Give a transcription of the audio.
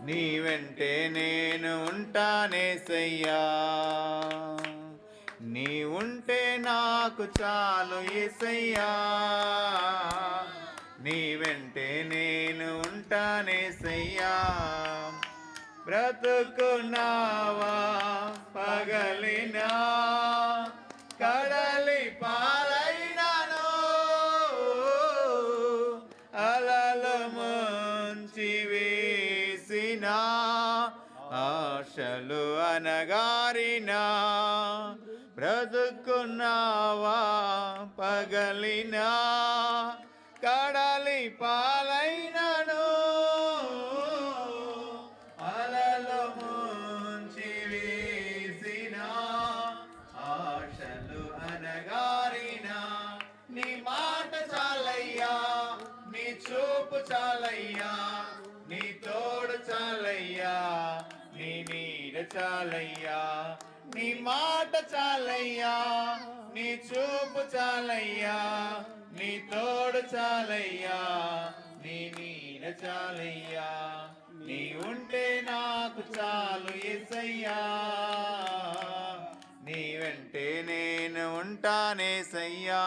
నీ వెంటే నేను ఉంటానేసయ్యా. నీ ఉంటే నాకు చాలు యేసయ్యా. నీ వెంటే నేను ఉంటానేసయ్యా. బ్రతుకున్నావా పగలినా కడలి పాలైనను అలలు ముంచి వేసిన ఆశలు అనగారిన బ్రతుకున్నావా పగలినా కడలి పాలైనను అలలు ముంచి వేసిన ఆశలు అనగారిన నీ మాట చాలయ్యా, నీ చూపు చాలయ్యా, నీ తోడు చాలయ్యా, నీ నీడ చాలయ్యా. నీ మాట చాలయ్యా, నీ చూపు చాలయ్యా, నీ తోడు చాలయ్యా, నీ నీడ చాలయ్యా. నీ ఉంటే నాకు చాలు యేసయ్యా. నీ వెంటే నేను ఉంటానేసయ్యా.